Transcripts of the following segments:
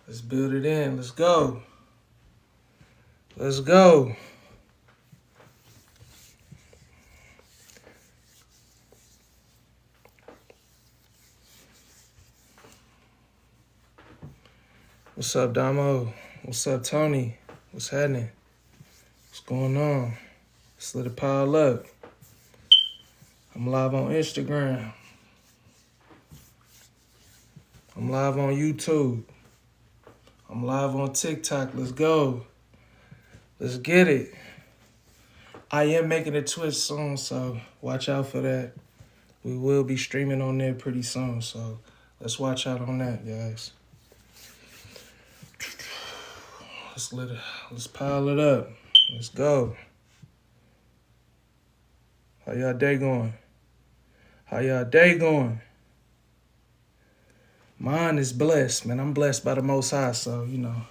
Let's build it in. Let's go. Let's go. What's up, Damo? What's up, Tony? What's happening? What's going on? Let's let it pile up. I'm live on Instagram. I'm live on YouTube. I'm live on TikTok. Let's go. Let's get it. I am making a Twitch soon, so watch out for that. We will be streaming on there pretty soon, so let's watch out on that, guys. Let's pile it up. Let's go. How y'all day going? How y'all day going? Mine is blessed, man. I'm blessed by the Most High, so,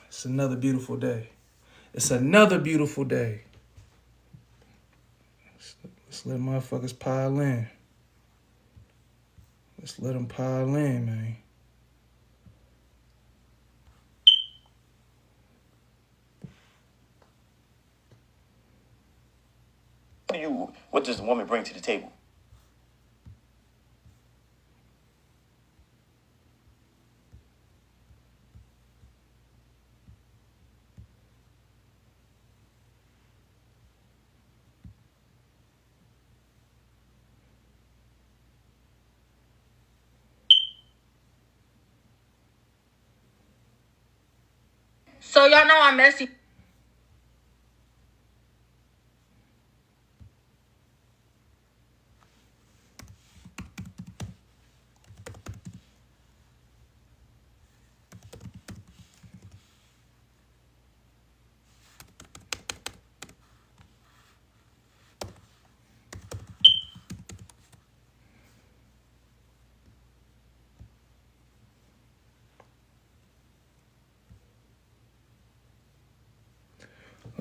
it's another beautiful day. It's another beautiful day. Let's let motherfuckers pile in. Let's let them pile in, man. What does the woman bring to the table? So y'all know I'm messy.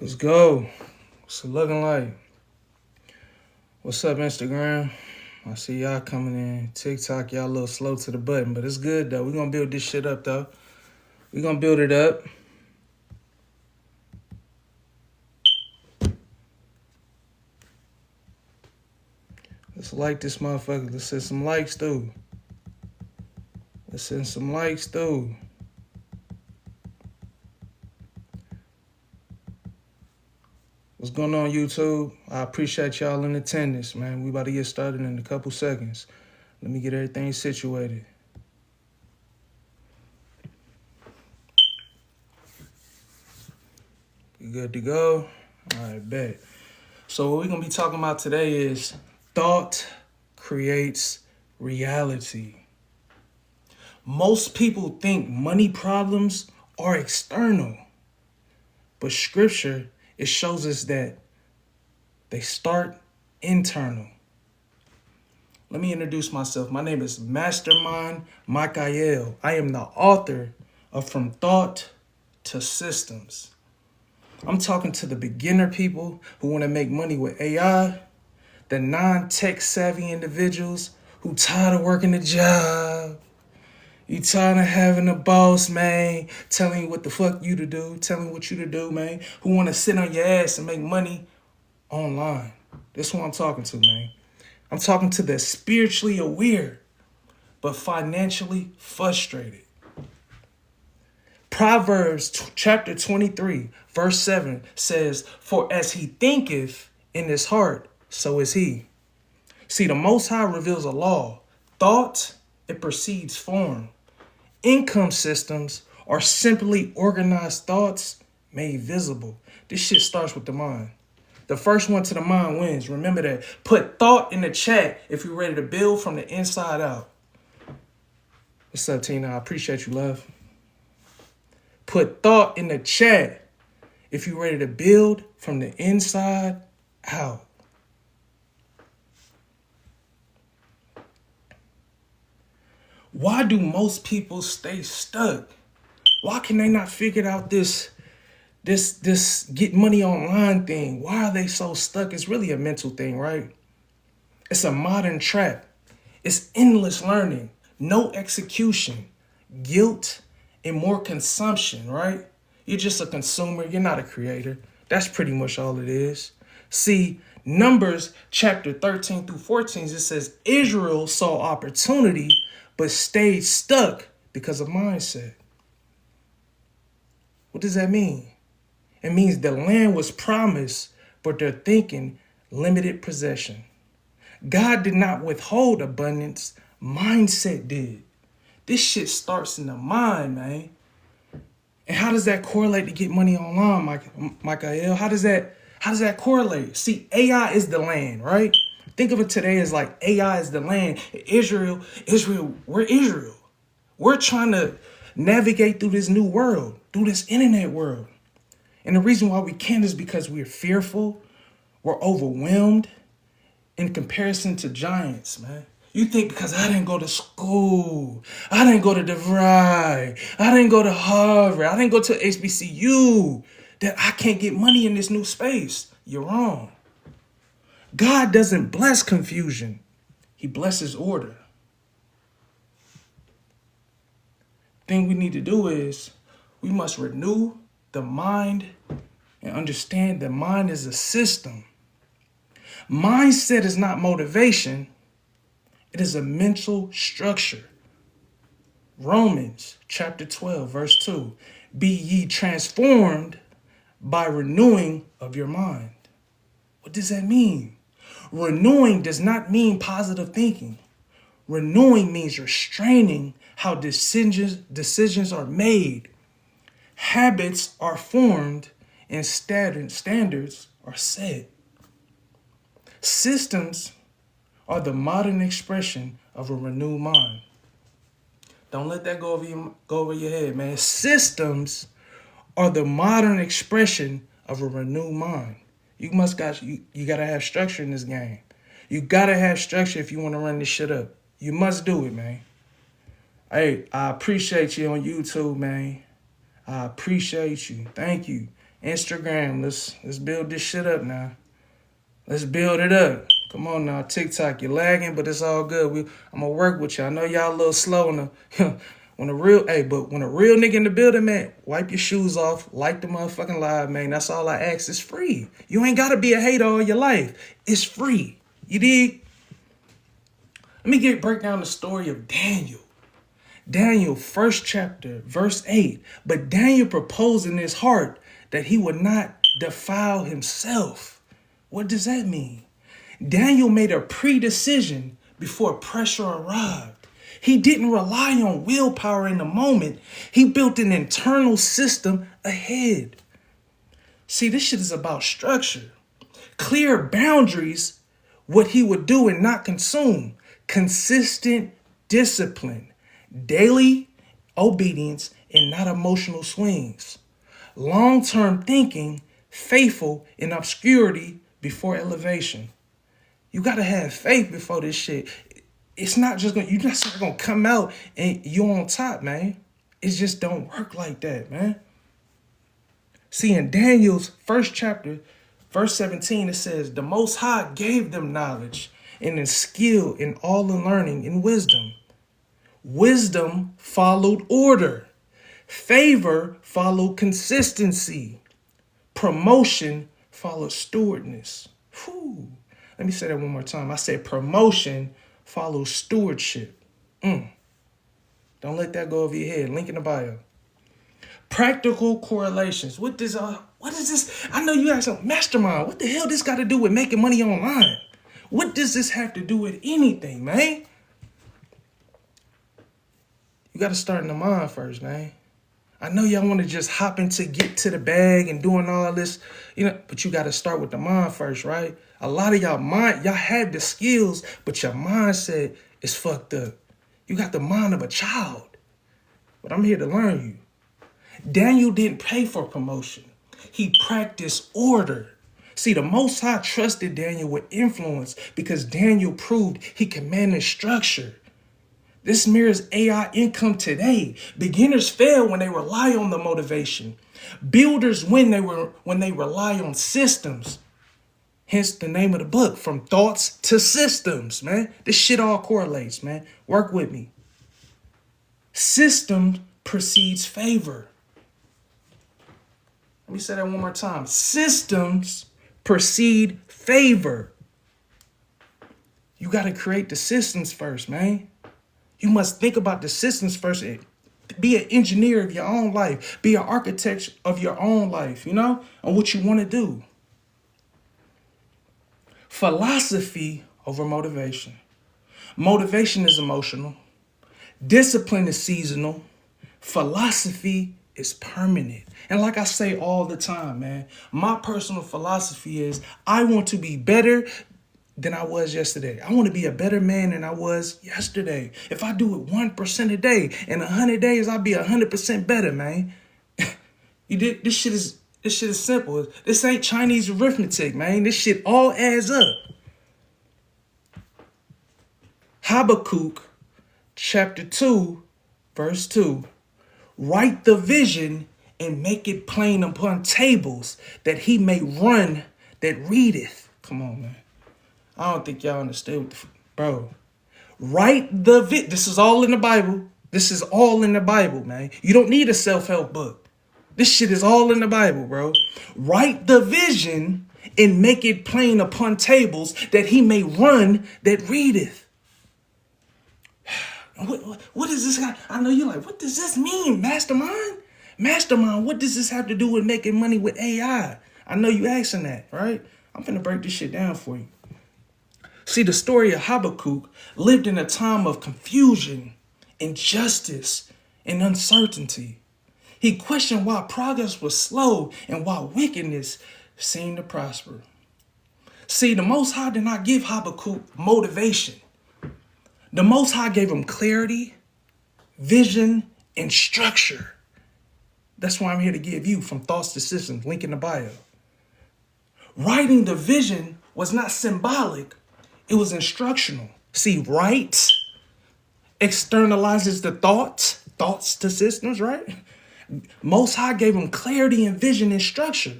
Let's go. What's it looking like? What's up, Instagram? I see y'all coming in. TikTok, y'all a little slow to the button, but it's good, though. We're going to build this shit up, though. We're going to build it up. Let's like this motherfucker. Let's send some likes, too. Let's send some likes, too. What's going on, YouTube? I appreciate y'all in attendance, man. We about to get started in a couple seconds. Let me get everything situated. You good to go? All right, bet. So what we're going to be talking about today is thought creates reality. Most people think money problems are external, but scripture, it shows us that they start internal. Let me introduce myself. My name is Mastermind Micha'el. I am the author of From Thought to Systems. I'm talking to the beginner people who want to make money with AI, the non-tech savvy individuals who tired of working a job. You tired of having a boss, man, telling you what the fuck you to do, telling what you to do, man, who want to sit on your ass and make money online. That's who I'm talking to, man. I'm talking to the spiritually aware, but financially frustrated. Proverbs chapter 23, verse 7 says, "For as he thinketh in his heart, so is he." See, the Most High reveals a law. Thought, it precedes form. Income systems are simply organized thoughts made visible. This shit starts with the mind. The first one to the mind wins. Remember that. Put thought in the chat if you're ready to build from the inside out. What's up, Tina? I appreciate you, love. Put thought in the chat if you're ready to build from the inside out. Why do most people stay stuck? Why can they not figure out this get money online thing? Why are they so stuck? It's really a mental thing, right? It's a modern trap. It's endless learning, no execution, guilt, and more consumption, right? You're just a consumer. You're not a creator. That's pretty much all it is. See, Numbers chapter 13 through 14, it says Israel saw opportunity but stayed stuck because of mindset. What does that mean? It means the land was promised, but they're thinking limited possession. God did not withhold abundance. Mindset did. This shit starts in the mind, man. And how does that correlate to get money online, Micha'el? How does that correlate? See, AI is the land, right? Think of it today as like AI is the land. Israel, we're Israel. We're trying to navigate through this new world, through this internet world. And the reason why we can't is because we're fearful, we're overwhelmed in comparison to giants, man. You think because I didn't go to school, I didn't go to DeVry, I didn't go to Harvard, I didn't go to HBCU, that I can't get money in this new space. You're wrong. God doesn't bless confusion. He blesses order. Thing we need to do is we must renew the mind and understand that mind is a system. Mindset is not motivation. It is a mental structure. Romans chapter 12, verse 2. Be ye transformed by renewing of your mind. What does that mean? Renewing does not mean positive thinking. Renewing means restraining how decisions are made. Habits are formed and standards are set. Systems are the modern expression of a renewed mind. Don't let that go over your head, man. Systems are the modern expression of a renewed mind. You gotta have structure in this game. You gotta have structure if you want to run this shit up. You must do it, man. Hey, I appreciate you on YouTube, man. I appreciate you. Thank you. Instagram, let's build this shit up now. Let's build it up. Come on now, TikTok, you're lagging, but it's all good. I'm gonna work with you. I know y'all a little slow on the when a real nigga in the building, man, wipe your shoes off, like the motherfucking live, man. That's all I ask. It's free. You ain't gotta be a hater all your life. It's free. You dig? Let me break down the story of Daniel. Daniel, first chapter, verse 8. But Daniel proposed in his heart that he would not defile himself. What does that mean? Daniel made a pre-decision before pressure arrived. He didn't rely on willpower in the moment. He built an internal system ahead. See, this shit is about structure. Clear boundaries, what he would do and not consume. Consistent discipline. Daily obedience and not emotional swings. Long-term thinking, faithful in obscurity before elevation. You gotta have faith before this shit. It's not just you're not gonna come out and you're on top, man. It just don't work like that, man. See, in Daniel's first chapter, verse 17, it says, the Most High gave them knowledge and in skill in all the learning and wisdom. Wisdom followed order. Favor followed consistency. Promotion followed stewardness. Whew. Let me say that one more time. I said promotion follows stewardship. Don't let that go over your head. Link in the bio. Practical correlations. What is this? I know you asked Mastermind. What the hell this got to do with making money online? What does this have to do with anything, man? You got to start in the mind first, man. I know y'all want to just hop into get to the bag and doing all this, but you got to start with the mind first, right? A lot of y'all have the skills, but your mindset is fucked up. You got the mind of a child, but I'm here to learn you. Daniel didn't pay for promotion. He practiced order. See, the Most High trusted Daniel with influence because Daniel proved he could manage structure. This mirrors AI income today. Beginners fail when they rely on the motivation. Builders win when they rely on systems. Hence the name of the book, From Thoughts to Systems, man. This shit all correlates, man. Work with me. Systems precedes favor. Let me say that one more time. Systems precede favor. You got to create the systems first, man. You must think about the systems first. Be an engineer of your own life. Be an architect of your own life, you know, and what you want to do. Philosophy over motivation. Motivation is emotional. Discipline is seasonal. Philosophy is permanent. And like I say all the time, man, my personal philosophy is I want to be better than I was yesterday. I want to be a better man than I was yesterday. If I do it 1% a day, in 100 days, I'll be 100% better, man. You did this shit is simple. This ain't Chinese arithmetic, man. This shit all adds up. Habakkuk chapter 2, verse 2. Write the vision and make it plain upon tables, that he may run that readeth. Come on, man. I don't think y'all understand, bro. Write the this is all in the Bible. This is all in the Bible, man. You don't need a self-help book. This shit is all in the Bible, bro. Write the vision and make it plain upon tables, that he may run that readeth. What is this guy? I know you're like, what does this mean, Mastermind? Mastermind, what does this have to do with making money with AI? I know you asking that, right? I'm finna break this shit down for you. See, the story of Habakkuk lived in a time of confusion, injustice, and uncertainty. He questioned why progress was slow and why wickedness seemed to prosper. See, the Most High did not give Habakkuk motivation. The Most High gave him clarity, vision, and structure. That's why I'm here to give you From Thoughts to Systems, link in the bio. Writing the vision was not symbolic, it was instructional. See, write externalizes the thoughts to systems, right? Most High gave him clarity and vision and structure.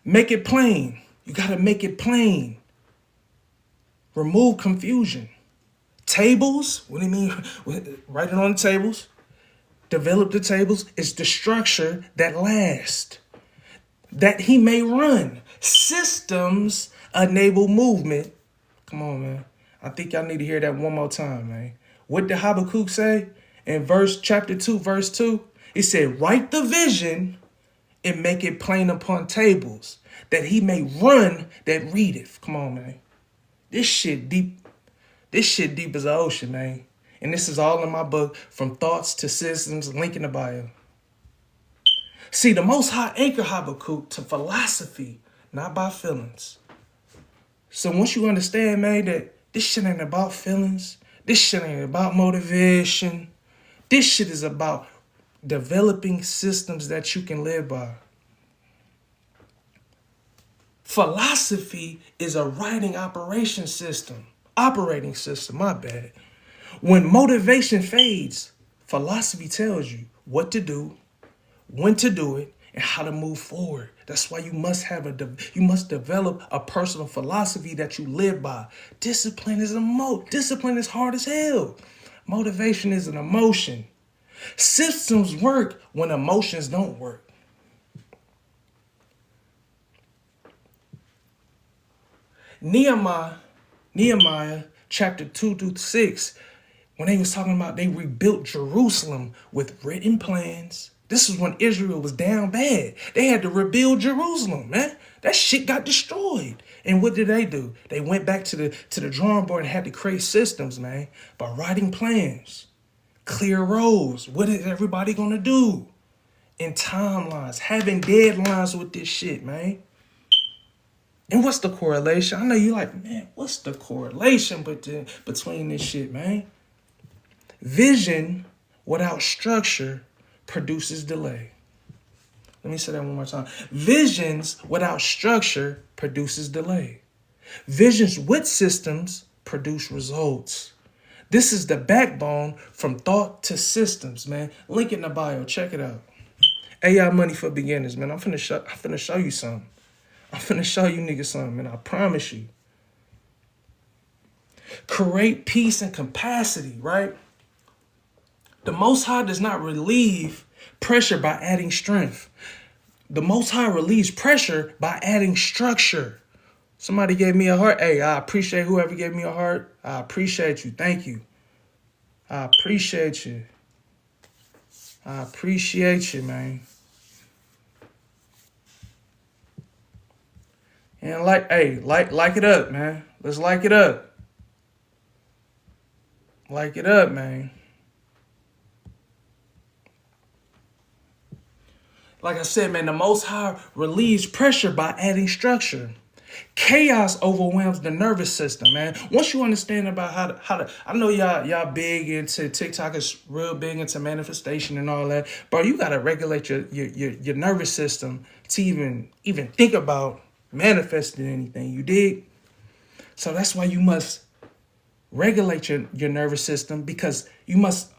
Make it plain. You got to make it plain. Remove confusion. Tables, what do you mean? Write it on the tables. Develop the tables. It's the structure that lasts. That he may run. Systems enable movement. Come on, man. I think y'all need to hear that one more time, man. What did Habakkuk say? In chapter 2, verse 2, it said, write the vision and make it plain upon tables, that he may run that readeth. Come on, man. This shit deep as the ocean, man. And this is all in my book, From Thoughts to Systems, link in the bio. See, the Most High anchored Habakkuk to philosophy, not by feelings. So once you understand, man, that this shit ain't about feelings, this shit ain't about motivation, this shit is about developing systems that you can live by. Philosophy is a writing operating system, my bad. When motivation fades, philosophy tells you what to do, when to do it, and how to move forward. That's why you must develop a personal philosophy that you live by. Discipline is hard as hell. Motivation is an emotion. Systems work when emotions don't work. Nehemiah chapter 2 through 6, when they was talking about they rebuilt Jerusalem with written plans. This is when Israel was down bad. They had to rebuild Jerusalem, man. That shit got destroyed. And what did they do? They went back to the drawing board and had to create systems, man, by writing plans, clear roads. What is everybody gonna do? And timelines, having deadlines with this shit, man. And what's the correlation? I know you're like, man, what's the correlation between this shit, man? Vision without structure produces delay. Let me say that one more time. Visions without structure produces delay. Visions with systems produce results. This is the backbone from thought to systems, man. Link in the bio. Check it out. AI Money for Beginners, man. I'm finna show you something. I'm finna show you niggas something, man. I promise you. Create peace and capacity, right? The Most High does not relieve pressure by adding strength. The Most High relieves pressure by adding structure. Somebody gave me a heart. Hey, I appreciate whoever gave me a heart. I appreciate you. Thank you. I appreciate you. I appreciate you, man. And like it up, man. Let's like it up. Like it up, man. Like I said, man, the Most High relieves pressure by adding structure. Chaos overwhelms the nervous system, man. Once you understand about how to I know y'all big into TikTok, is real big into manifestation and all that, bro. You gotta regulate your nervous system to even think about manifesting anything. You dig? So that's why you must regulate your nervous system, because you must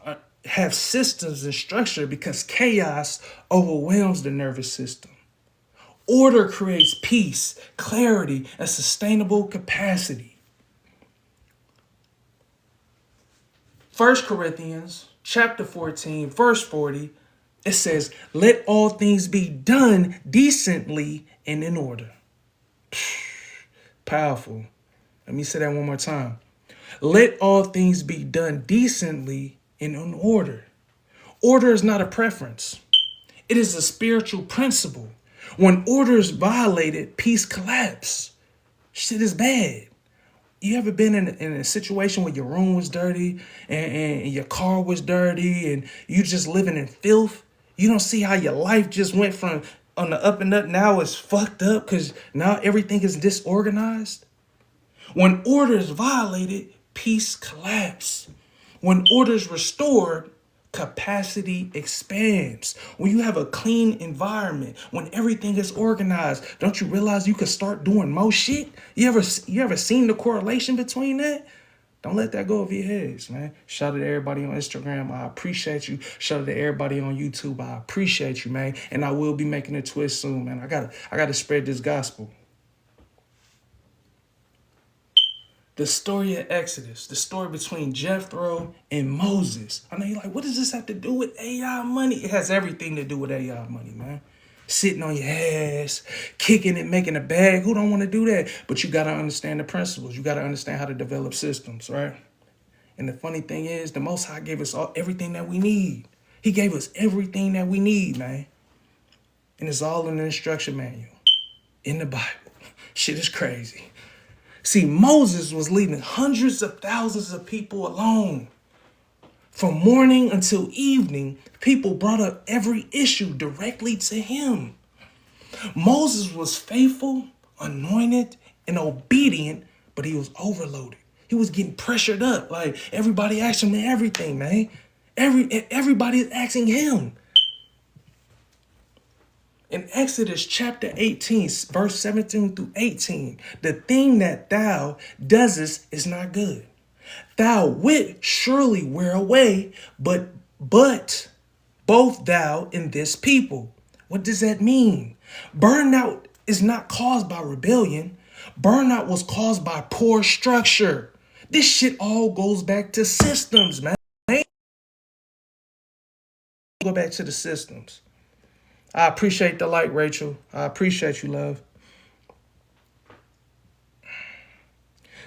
have systems and structure, because chaos overwhelms the nervous system. Order creates peace, clarity, and sustainable capacity. 1 Corinthians chapter 14, verse 40, it says, let all things be done decently and in order. Powerful. Let me say that one more time. Let all things be done decently and in order. Order is not a preference. It is a spiritual principle. When order is violated, peace collapses. Shit is bad. You ever been in a situation where your room was dirty and your car was dirty and you just living in filth? You don't see how your life just went from on the up and up, now it's fucked up because now everything is disorganized? When order is violated, peace collapses. When order is restored, capacity expands. When you have a clean environment, when everything is organized, don't you realize you can start doing more shit? You ever seen the correlation between that? Don't let that go over your heads, man. Shout out to everybody on Instagram. I appreciate you. Shout out to everybody on YouTube. I appreciate you, man. And I will be making a twist soon, man. I gotta spread this gospel. The story of Exodus, the story between Jethro and Moses. I know you're like, what does this have to do with AI money? It has everything to do with AI money, man. Sitting on your ass, kicking it, making a bag. Who don't want to do that? But you got to understand the principles. You got to understand how to develop systems, right? And the funny thing is, the Most High gave us everything that we need. He gave us everything that we need, man. And it's all in the instruction manual, in the Bible. Shit is crazy. See, Moses was leaving hundreds of thousands of people alone. From morning until evening, people brought up every issue directly to him. Moses was faithful, anointed, and obedient, but he was overloaded. He was getting pressured up. Like, everybody asking him everything, man. Everybody is asking him. In Exodus chapter 18, verse 17 through 18, the thing that thou doest is not good. Thou wilt surely wear away, but both thou and this people. What does that mean? Burnout is not caused by rebellion. Burnout was caused by poor structure. This shit all goes back to systems, man. Go back to the systems. I appreciate the like, Rachel. I appreciate you, love.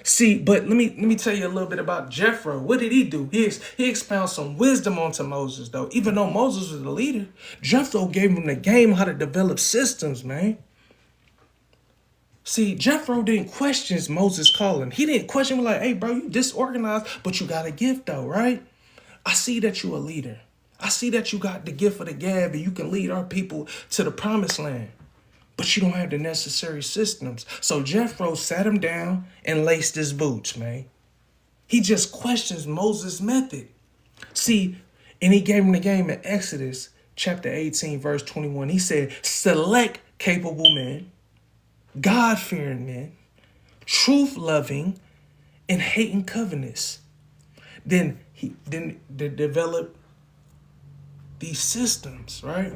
See, but let me tell you a little bit about Jethro. What did he do? He expounded some wisdom onto Moses, though. Even though Moses was the leader, Jethro gave him the game how to develop systems, man. See, Jethro didn't question Moses' calling. He didn't question him like, hey, bro, you disorganized, but you got a gift, though, right? I see that you're a leader. I see that you got the gift of the gab and you can lead our people to the promised land. But you don't have the necessary systems. So Jethro sat him down and laced his boots, man. He just questions Moses' method. See, and he gave him the game in Exodus chapter 18, verse 21. He said, select capable men, God-fearing men, truth-loving, and hating covetous. Then they developed these systems, right?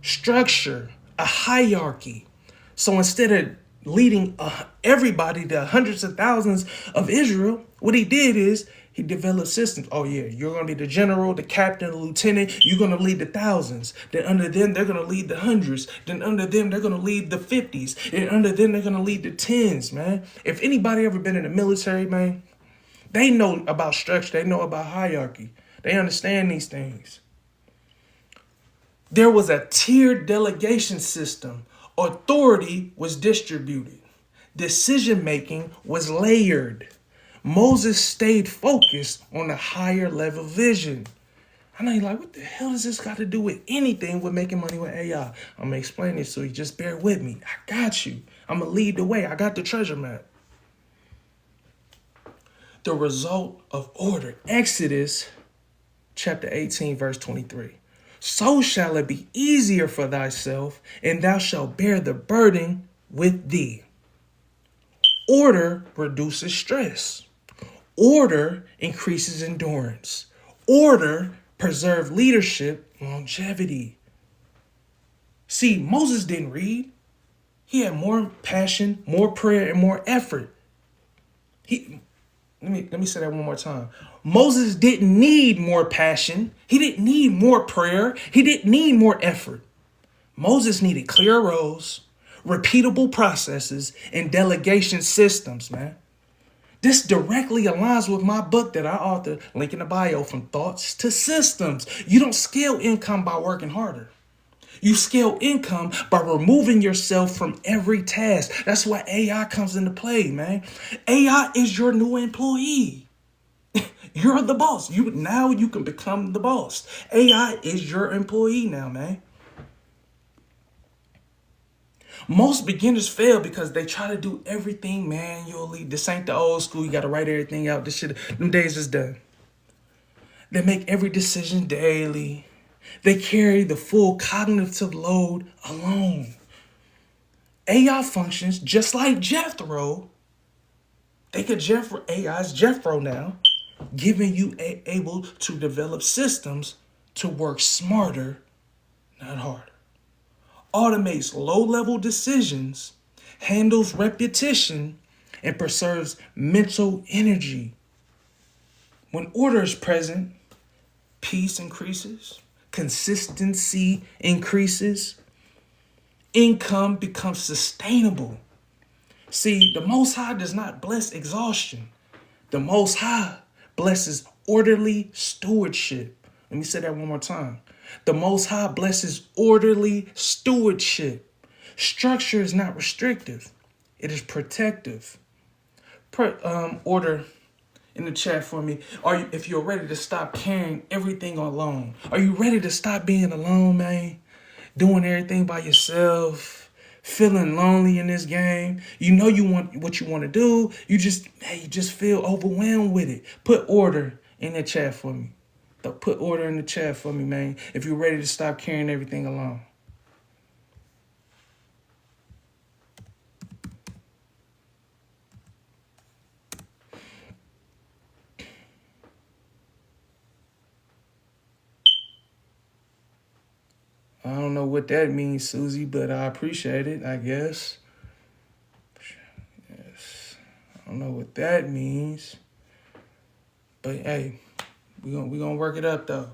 Structure, a hierarchy. So instead of leading everybody, the hundreds of thousands of Israel, what he did is He developed systems. Oh yeah, you're gonna be the general, the captain, the lieutenant. You're gonna lead the thousands. Then under them, they're gonna lead the hundreds. Then under them, they're gonna lead the 50s. And under them, they're gonna lead the tens, man. If anybody ever been in the military, man, they know about structure. They know about hierarchy. They understand these things. There was a tiered delegation system. Authority was distributed. Decision-making was layered. Moses stayed focused on the higher level vision. I know you're like, what the hell does this got to do with anything with making money with AI? I'm going to explain it, so you just bear with me. I got you. I'm going to lead the way. I got the treasure map. The result of order. Exodus chapter 18, verse 23. So shall it be easier for thyself, and thou shalt bear the burden with thee. Order reduces stress. Order increases endurance. Order preserves leadership longevity. See, Moses didn't read. He had more passion, more prayer, and more effort. Let me say that one more time. Moses didn't need more passion. He didn't need more prayer. He didn't need more effort. Moses needed clear roles, repeatable processes, and delegation systems, man. This directly aligns with my book that I authored, link in the bio, From Thoughts to Systems. You don't scale income by working harder. You scale income by removing yourself from every task. That's why AI comes into play, man. AI is your new employee. You're the boss. Now you can become the boss. AI is your employee now, man. Most beginners fail because they try to do everything manually. This ain't the old school. You got to write everything out. This shit, them days is done. They make every decision daily. They carry the full cognitive load alone. AI functions just like Jethro. AI's Jethro now, giving you able to develop systems to work smarter, not harder. Automates low-level decisions, handles repetition, and preserves mental energy. When order is present, peace increases, consistency increases, income becomes sustainable. See, the Most High does not bless exhaustion. The Most High blesses orderly stewardship. Let me say that one more time. The Most High blesses orderly stewardship. Structure is not restrictive. It is protective. Order in the chat for me. If you're ready to stop carrying everything alone. Are you ready to stop being alone, man? Doing everything by yourself. Feeling lonely in this game. You know you want what you want to do. You just feel overwhelmed with it. Put order in the chat for me. Put order in the chat for me, man, if you're ready to stop carrying everything alone. I don't know what that means, Susie, but I appreciate it, I guess. Yes. I don't know what that means. But hey, we gonna work it up though.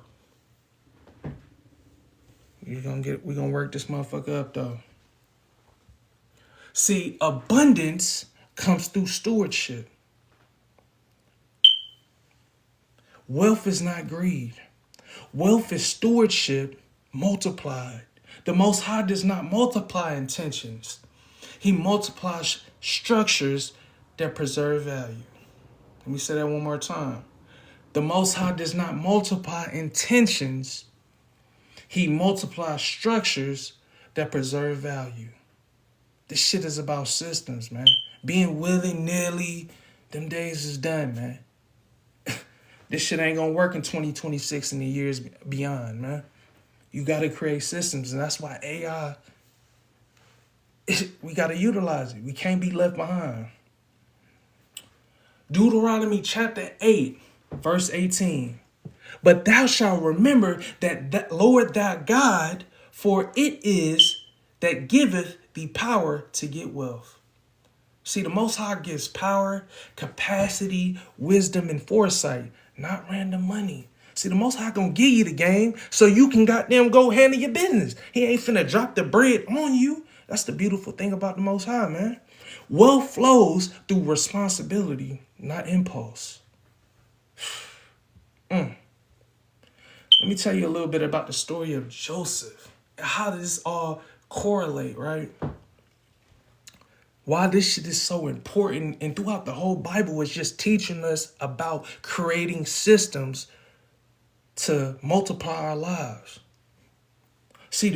We gonna work this motherfucker up though. See, abundance comes through stewardship. Wealth is not greed. Wealth is stewardship multiplied. The Most High does not multiply intentions. He multiplies structures that preserve value. Let me say that one more time. The Most High does not multiply intentions. He multiplies structures that preserve value. This shit is about systems, man. Being willy-nilly, them days is done, man. This shit ain't gonna work in 2026 and the years beyond, man. You gotta create systems, and that's why AI, we gotta utilize it. We can't be left behind. Deuteronomy chapter 8, verse 18. But thou shalt remember that Lord thy God, for it is that giveth thee power to get wealth. See, the Most High gives power, capacity, wisdom, and foresight, not random money. See, the Most High gonna give you the game so you can goddamn go handle your business. He ain't finna drop the bread on you. That's the beautiful thing about the Most High, man. Wealth flows through responsibility, not impulse. Let me tell you a little bit about the story of Joseph. How does this all correlate, right? Why this shit is so important, and throughout the whole Bible, it's just teaching us about creating systems to multiply our lives. See,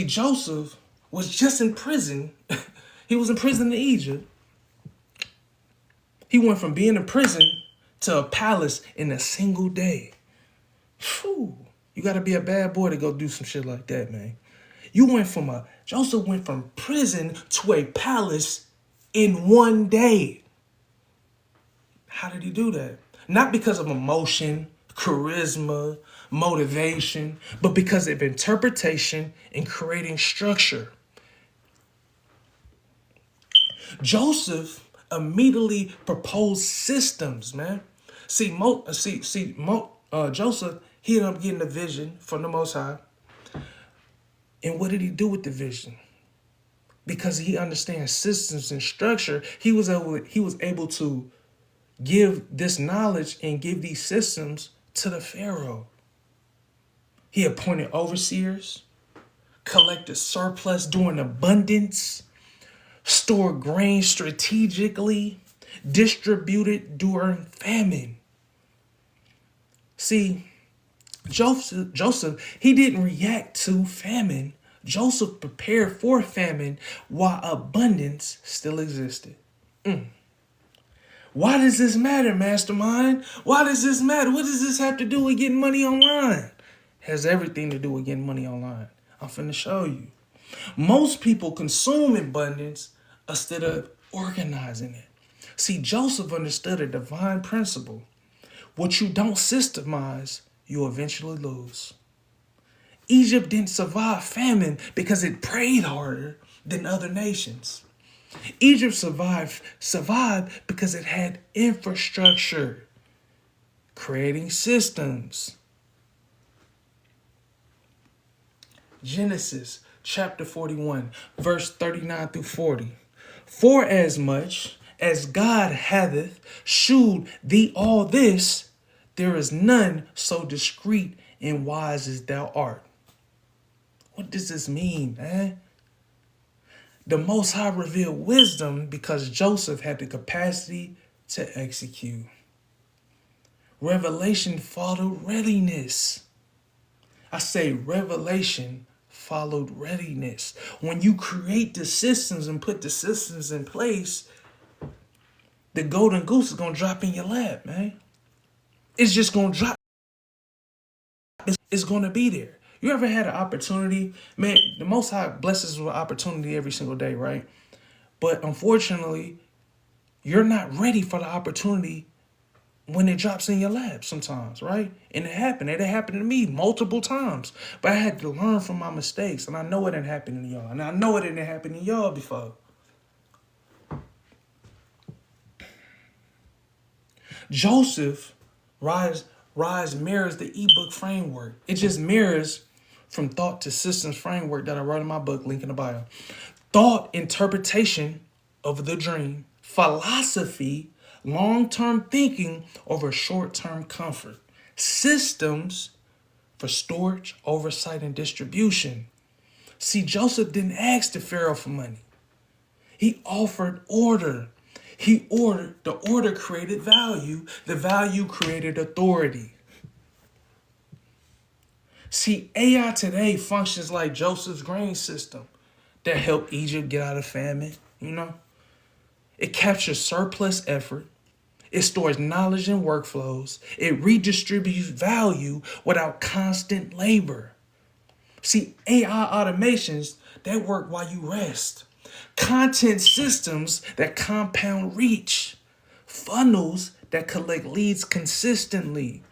Joseph was just in prison. He was in prison in Egypt. He went from being in prison to a palace in a single day. Whew. You got to be a bad boy to go do some shit like that, man. Joseph went from prison to a palace in one day. How did he do that? Not because of emotion, charisma, motivation, but because of interpretation and creating structure. Joseph immediately proposed systems, man. Joseph, he ended up getting a vision from the Most High. And what did he do with the vision? Because he understands systems and structure, he was able to give this knowledge and give these systems to the Pharaoh. He appointed overseers, collected surplus during abundance, stored grain strategically, distributed during famine. See, Joseph, he didn't react to famine. Joseph prepared for famine while abundance still existed. Why does this matter, Mastermind? Why does this matter? What does this have to do with getting money online? It has everything to do with getting money online. I'm finna show you. Most people consume abundance instead of organizing it. See, Joseph understood a divine principle. What you don't systemize, you'll eventually lose. Egypt didn't survive famine because it prayed harder than other nations. Egypt survived because it had infrastructure, creating systems. Genesis chapter 41, verse 39 through 40. For as much as God hath shewed thee all this, there is none so discreet and wise as thou art. What does this mean, man? The Most High revealed wisdom because Joseph had the capacity to execute. Revelation followed readiness. I say revelation followed readiness. When you create the systems and put the systems in place, the golden goose is going to drop in your lap, man. It's just going to drop. It's going to be there. You ever had an opportunity? Man, the Most High blesses us with opportunity every single day, right? But unfortunately, you're not ready for the opportunity when it drops in your lap sometimes, right? And it happened. It happened to me multiple times. But I had to learn from my mistakes. And I know it didn't happen to y'all. And I know it didn't happen to y'all before. Joseph Rise mirrors the ebook framework. It just mirrors from thought to systems framework that I wrote in my book, link in the bio. Thought, interpretation of the dream. Philosophy, long-term thinking over short-term comfort. Systems for storage, oversight, and distribution. See, Joseph didn't ask the Pharaoh for money. He offered order. The order created value. The value created authority. See, AI today functions like Joseph's grain system that helped Egypt get out of famine, you know? It captures surplus effort. It stores knowledge and workflows. It redistributes value without constant labor. See, AI automations, they work while you rest. Content systems that compound reach. Funnels that collect leads consistently.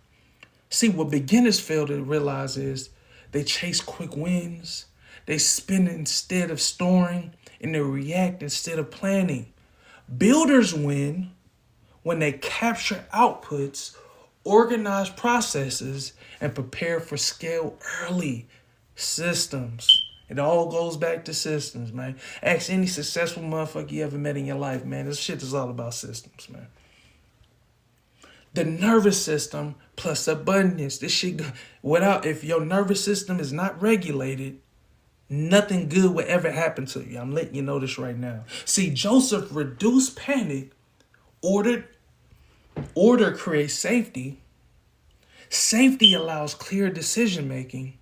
See, what beginners fail to realize is they chase quick wins. They spin instead of storing, and they react instead of planning. Builders win when they capture outputs, organize processes, and prepare for scale early. Systems. It all goes back to systems, man. Ask any successful motherfucker you ever met in your life, man. This shit is all about systems, man. The nervous system plus abundance. This shit, if your nervous system is not regulated, nothing good will ever happen to you. I'm letting you know this right now. See, Joseph reduced panic, order creates safety. Safety allows clear decision making.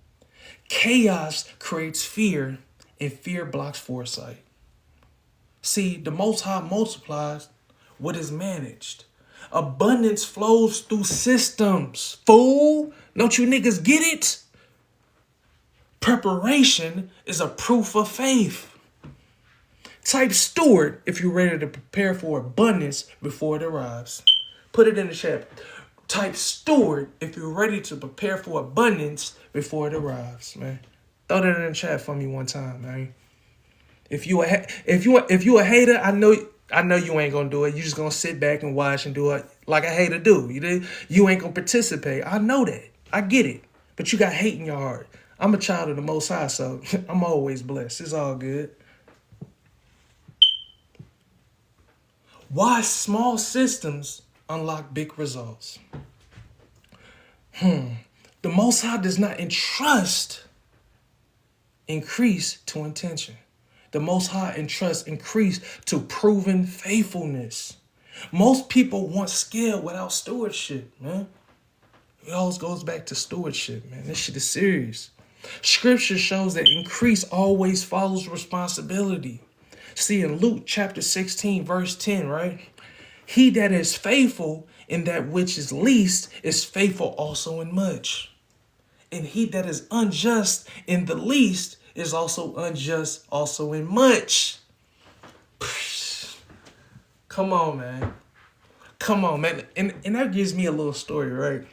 Chaos creates fear, and fear blocks foresight. See, the Most High multiplies what is managed. Abundance flows through systems. Fool, don't you niggas get it? Preparation is a proof of faith. Type steward if you're ready to prepare for abundance before it arrives. Put it in the chat. Type steward if you're ready to prepare for abundance before it arrives, man. Throw that in the chat for me one time, man. If you a hater, I know you ain't gonna do it. You just gonna sit back and watch and do it like a hater do. You ain't gonna participate. I know that. I get it. But you got hate in your heart. I'm a child of the Most High, so I'm always blessed. It's all good. Why small systems unlock big results? The Most High does not entrust increase to intention. The Most High entrusts increase to proven faithfulness. Most people want scale without stewardship, man. It always goes back to stewardship, man. This shit is serious. Scripture shows that increase always follows responsibility. See, in Luke chapter 16, verse 10, right? He that is faithful in that which is least is faithful also in much. And he that is unjust in the least is also unjust also in much. Come on, man. Come on, man. And that gives me a little story, right?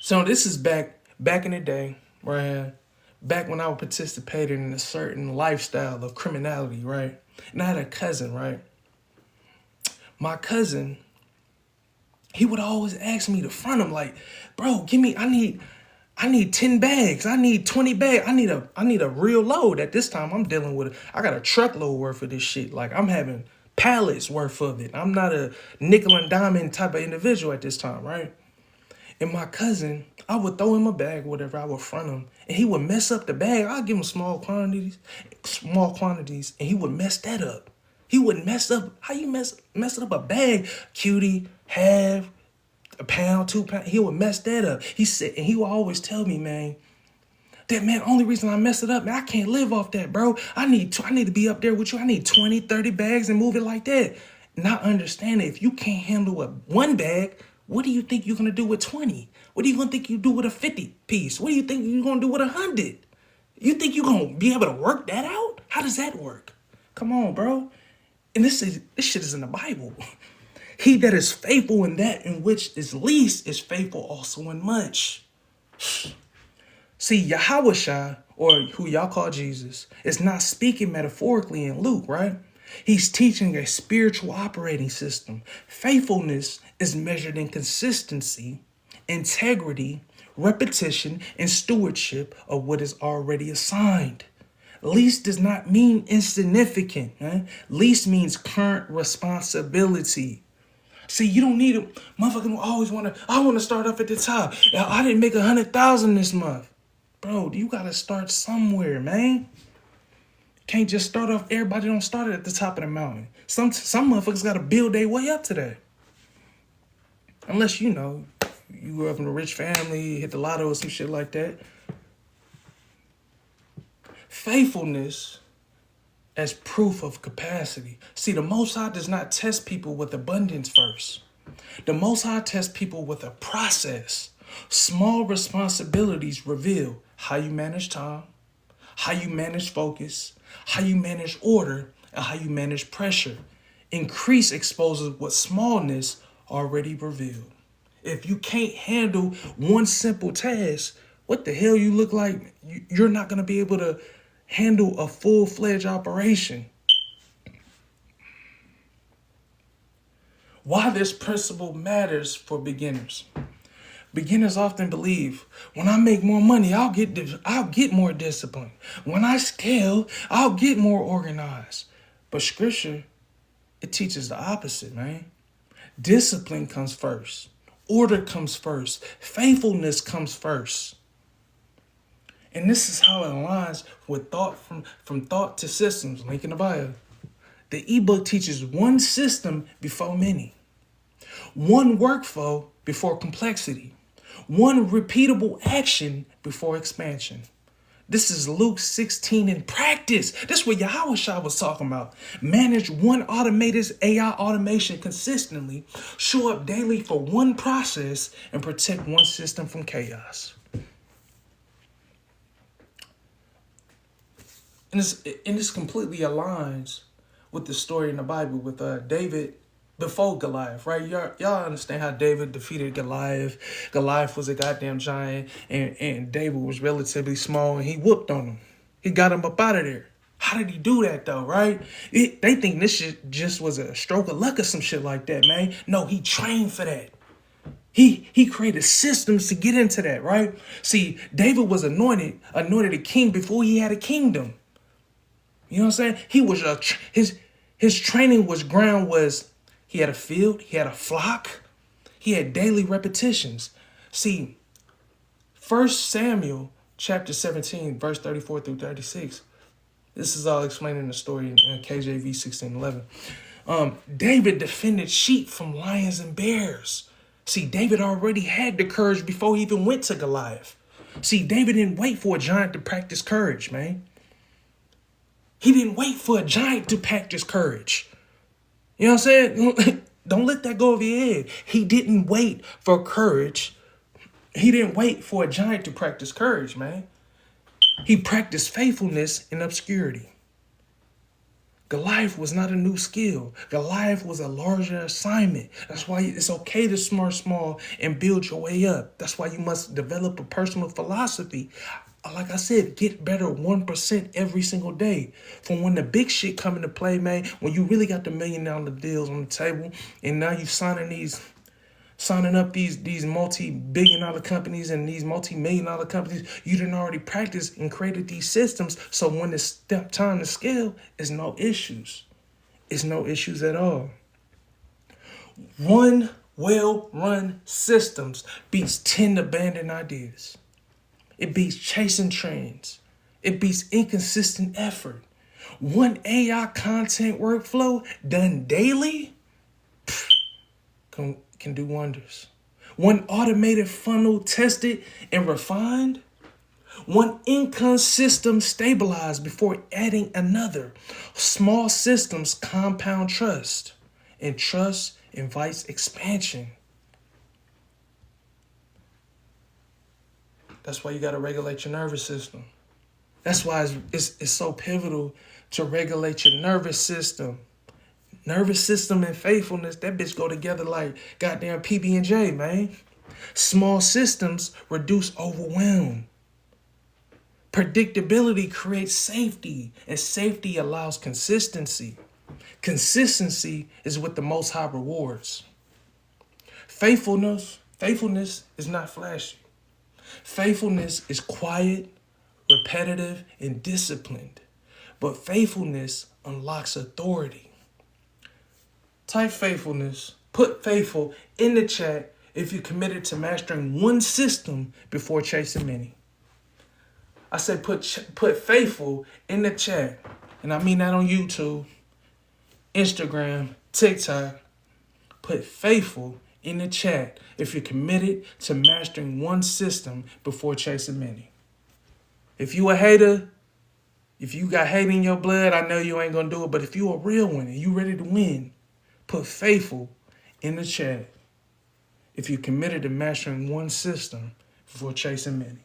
So this is back in the day, right? Back when I was participating in a certain lifestyle of criminality, right? And I had a cousin, right? My cousin, he would always ask me to front him, like, bro, I need 10 bags. I need 20 bags. I need a real load. At this time, I'm dealing with, I got a truckload worth of this shit. Like, I'm having pallets worth of it. I'm not a nickel and diamond type of individual at this time, right? And my cousin, I would throw him a bag, whatever, I would front him, and he would mess up the bag. I'd give him small quantities, and he would mess that up. He would mess up, how you mess up a bag? Cutie, half, a pound, 2 pounds, he would mess that up. He said, and he would always tell me, man, only reason I mess it up, man, I can't live off that, bro. I need to be up there with you. I need 20, 30 bags and move it like that. Not understanding, if you can't handle one bag, what do you think you're going to do with 20? What do you going to think you do with a 50 piece? What do you think you're going to do with 100? You think you're going to be able to work that out? How does that work? Come on, bro. And this shit is in the Bible. He that is faithful in that in which is least is faithful also in much. See, Yahushua, or who y'all call Jesus, is not speaking metaphorically in Luke, right? He's teaching a spiritual operating system. Faithfulness is measured in consistency, integrity, repetition, and stewardship of what is already assigned. Least does not mean insignificant. Least means current responsibility. See, you don't need it. Motherfucker always I want to start off at the top. I didn't make 100,000 this month. Bro, you got to start somewhere, man. Can't just start off. Everybody don't start at the top of the mountain. Some motherfuckers got to build their way up to that. Unless, you grew up in a rich family, hit the lotto or some shit like that. Faithfulness as proof of capacity. See, the Most High does not test people with abundance first. The Most High tests people with a process. Small responsibilities reveal how you manage time, how you manage focus, how you manage order, and how you manage pressure. Increase exposes what smallness already revealed. If you can't handle one simple task, what the hell you look like? You're not going to be able to handle a full-fledged operation. Why this principle matters for beginners. Beginners often believe, when I make more money, I'll get more discipline. When I scale, I'll get more organized. But scripture, it teaches the opposite, man. Discipline comes first. Order comes first. Faithfulness comes first. And this is how it aligns with thought from thought to systems, link in the bio. The ebook teaches one system before many. One workflow before complexity. One repeatable action before expansion. This is Luke 16 in practice. This is what Yahweh was talking about. Manage one automated AI automation consistently. Show up daily for one process and protect one system from chaos. And this completely aligns with the story in the Bible with David before Goliath, right? Y'all understand how David defeated Goliath. Goliath was a goddamn giant, and David was relatively small, and he whooped on him. He got him up out of there. How did he do that, though, right? They think this shit just was a stroke of luck or some shit like that, man. No, he trained for that. He created systems to get into that, right? See, David was anointed a king before he had a kingdom. You know what I'm saying? He was his training was he had a field, he had a flock, he had daily repetitions. See, 1 Samuel chapter 17, verse 34 through 36. This is all explained in the story in KJV 16:11. David defended sheep from lions and bears. See, David already had the courage before he even went to Goliath. See, David didn't wait for a giant to practice courage, man. He didn't wait for a giant to practice courage. You know what I'm saying? Don't let that go over your head. He didn't wait for courage. He didn't wait for a giant to practice courage, man. He practiced faithfulness in obscurity. Goliath was not a new skill. Goliath was a larger assignment. That's why it's okay to start small and build your way up. That's why you must develop a personal philosophy. Like I said, get better 1% every single day. From when the big shit come into play, man, when you really got the $1 million deals on the table, and now you signing up these multi-billion-dollar companies and these multi-million-dollar companies, you done already practiced and created these systems. So when it's time to scale, it's no issues. It's no issues at all. One well-run systems beats 10 abandoned ideas. It beats chasing trends. It beats inconsistent effort. One AI content workflow done daily can do wonders. One automated funnel tested and refined. One income system stabilized before adding another. Small systems compound trust, and trust invites expansion. That's why you got to regulate your nervous system. That's why it's so pivotal to regulate your nervous system. Nervous system and faithfulness, that bitch go together like goddamn PB&J, man. Small systems reduce overwhelm. Predictability creates safety, and safety allows consistency. Consistency is what the Most High rewards. Faithfulness is not flashy. Faithfulness is quiet, repetitive, and disciplined. But faithfulness unlocks authority. Type faithfulness, put faithful in the chat if you're committed to mastering one system before chasing many. I said put faithful in the chat. And I mean that on YouTube, Instagram, TikTok. Put faithful in the chat if you're committed to mastering one system before chasing many. If you a hater, if you got hate in your blood, I know you ain't gonna do it. But if you a real one and you ready to win, put faithful in the chat if you're committed to mastering one system before chasing many.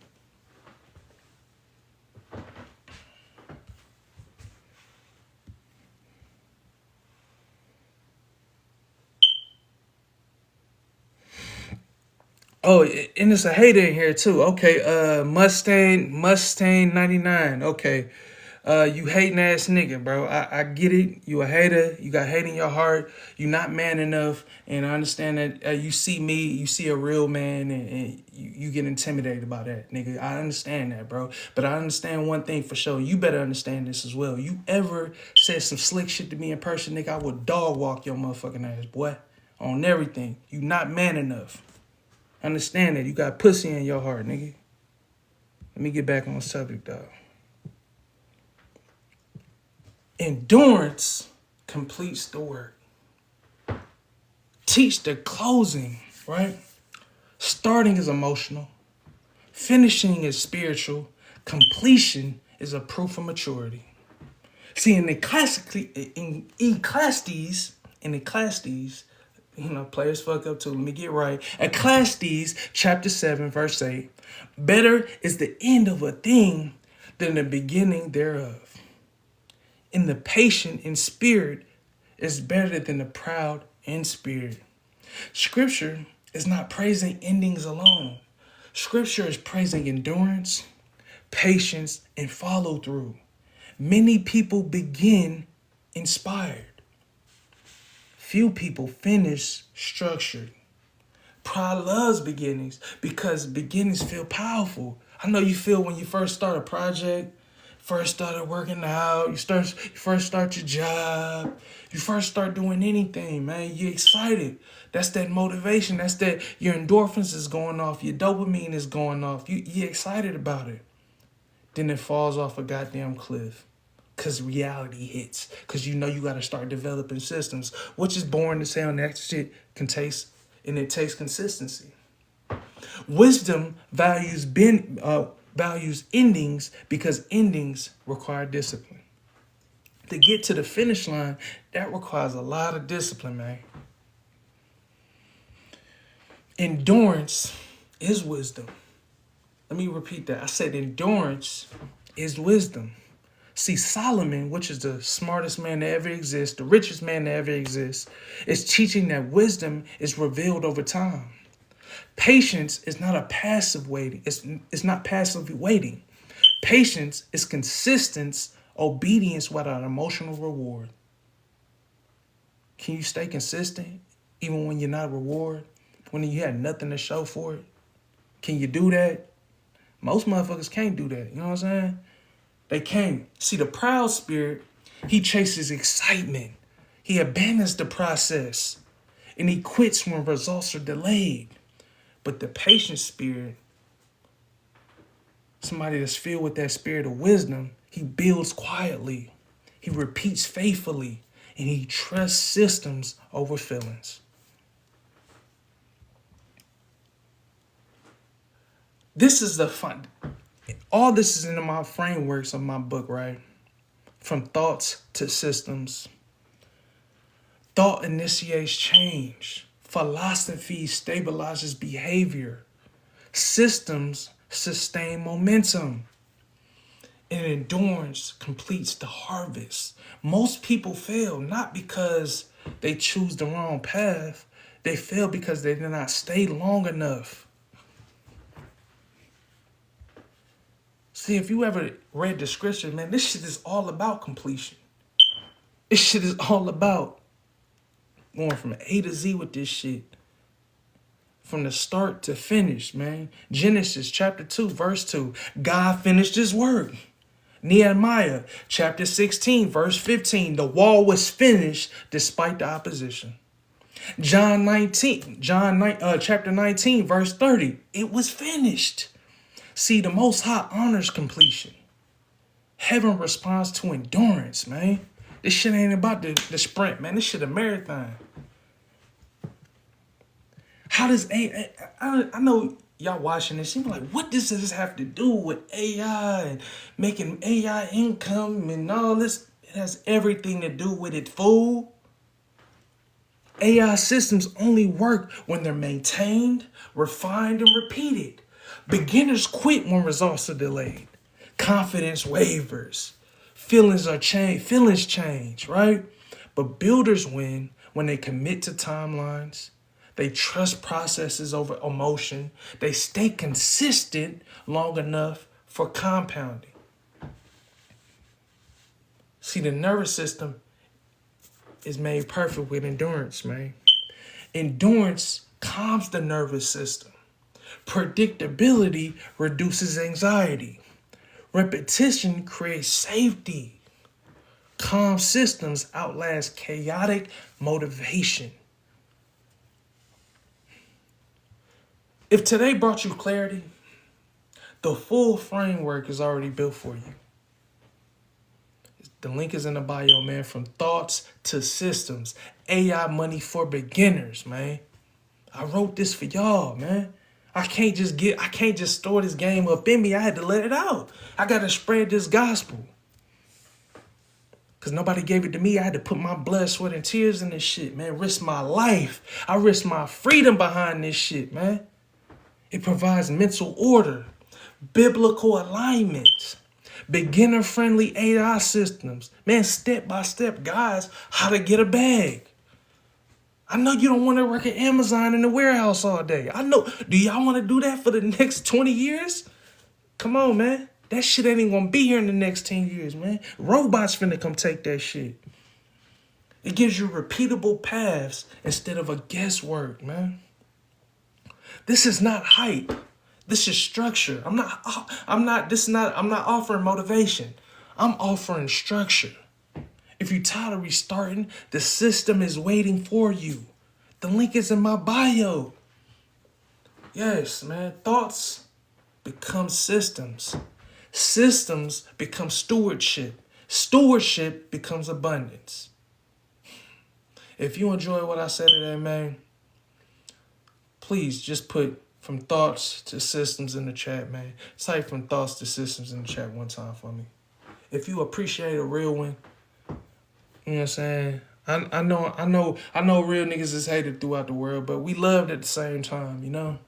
Oh, and it's a hater in here too. Okay, Mustang 99. Okay. You hating ass nigga, bro. I get it. You a hater. You got hate in your heart. You not man enough. And I understand that you see me, you see a real man, and you get intimidated by that, nigga. I understand that, bro. But I understand one thing for sure. You better understand this as well. You ever said some slick shit to me in person, nigga, I would dog walk your motherfucking ass, boy. On everything. You not man enough. Understand that. You got pussy in your heart, nigga. Let me get back on the subject, dog. Endurance completes the work. Teach the closing, right? Starting is emotional. Finishing is spiritual. Completion is a proof of maturity. See, in Ecclesiastes, players fuck up too. Let me get right. Ecclesiastes chapter 7, verse 8. Better is the end of a thing than the beginning thereof. And the patient in spirit is better than the proud in spirit. Scripture is not praising endings alone. Scripture is praising endurance, patience, and follow through. Many people begin inspired. Few people finish structured. Pride loves beginnings because beginnings feel powerful. I know you feel when you first start a project, first started working out, you first start your job, you first start doing anything, man. You're excited. That's that motivation. That's that your endorphins is going off, your dopamine is going off. You're excited about it. Then it falls off a goddamn cliff. Because reality hits. Because you know you got to start developing systems. Which is boring to say on that shit it takes consistency. Wisdom values endings because endings require discipline. To get to the finish line, that requires a lot of discipline, man. Endurance is wisdom. Let me repeat that. I said endurance is wisdom. See, Solomon, which is the smartest man that ever exists, the richest man that ever exists, is teaching that wisdom is revealed over time. Patience is not a passive waiting. It's not passively waiting. Patience is consistent obedience without emotional reward. Can you stay consistent even when you're not rewarded? When you had nothing to show for it? Can you do that? Most motherfuckers can't do that. You know what I'm saying? They can't. See, the proud spirit, he chases excitement. He abandons the process. And he quits when results are delayed. But the patient spirit, somebody that's filled with that spirit of wisdom, he builds quietly. He repeats faithfully. And he trusts systems over feelings. This is the fun. All this is in my frameworks of my book, right? From thoughts to systems. Thought initiates change. Philosophy stabilizes behavior. Systems sustain momentum. And endurance completes the harvest. Most people fail not because they choose the wrong path. They fail because they did not stay long enough. See, if you ever read the scripture, man, this shit is all about completion. This shit is all about going from A to Z with this shit. From the start to finish, man. Genesis chapter 2, verse 2. God finished his work. Nehemiah chapter 16, verse 15. The wall was finished despite the opposition. Chapter 19, verse 30. It was finished. See, the Most High honors completion. Heaven responds to endurance, man. This shit ain't about the sprint, man. This shit a marathon. How does AI... I know y'all watching this, you're like, what does this have to do with AI and making AI income and all this? It has everything to do with it, fool. AI systems only work when they're maintained, refined, and repeated. Beginners quit when results are delayed. Confidence wavers. Feelings change, right? But builders win when they commit to timelines. They trust processes over emotion. They stay consistent long enough for compounding. See, the nervous system is made perfect with endurance, man. Endurance calms the nervous system. Predictability reduces anxiety. Repetition creates safety. Calm systems outlast chaotic motivation. If today brought you clarity, the full framework is already built for you. The link is in the bio, man. From thoughts to systems. AI money for beginners, man. I wrote this for y'all, man. I can't just store this game up in me. I had to let it out. I gotta spread this gospel. Cause nobody gave it to me. I had to put my blood, sweat, and tears in this shit, man. Risk my life. I risk my freedom behind this shit, man. It provides mental order, biblical alignment, beginner-friendly AI systems. Man, step-by-step guides how to get a bag. I know you don't want to work at Amazon in the warehouse all day. I know. Do y'all want to do that for the next 20 years? Come on, man. That shit ain't even going to be here in the next 10 years, man. Robots finna come take that shit. It gives you repeatable paths instead of a guesswork, man. This is not hype. This is structure. I'm not offering motivation. I'm offering structure. If you're tired of restarting, the system is waiting for you. The link is in my bio. Yes, man. Thoughts become systems. Systems become stewardship. Stewardship becomes abundance. If you enjoy what I said today, man, please just put from thoughts to systems in the chat, man. Type from thoughts to systems in the chat one time for me. If you appreciate a real one, you know what I'm saying? I know real niggas is hated throughout the world, but we loved at the same time, you know?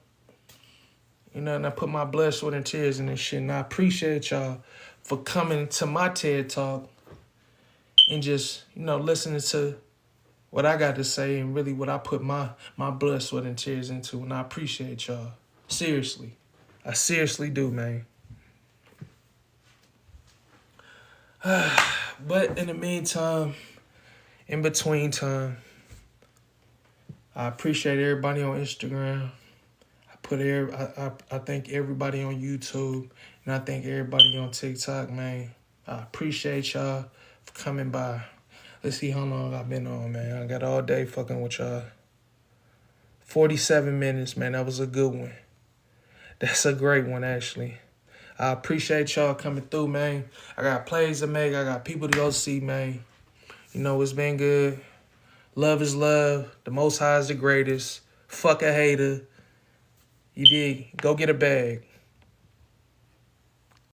You know, and I put my blood, sweat, and tears in this shit, and I appreciate y'all for coming to my TED Talk and just, you know, listening to what I got to say and really what I put my blood, sweat, and tears into, and I appreciate y'all. Seriously. I seriously do, man. But in the meantime, in between time, I appreciate everybody on Instagram. I thank everybody on YouTube, and I thank everybody on TikTok, man. I appreciate y'all for coming by. Let's see how long I've been on, man. I got all day fucking with y'all. 47 minutes, man. That was a good one. That's a great one, actually. I appreciate y'all coming through, man. I got plays to make. I got people to go see, man. You know, it's been good. Love is love. The Most High is the greatest. Fuck a hater. You dig? Go get a bag.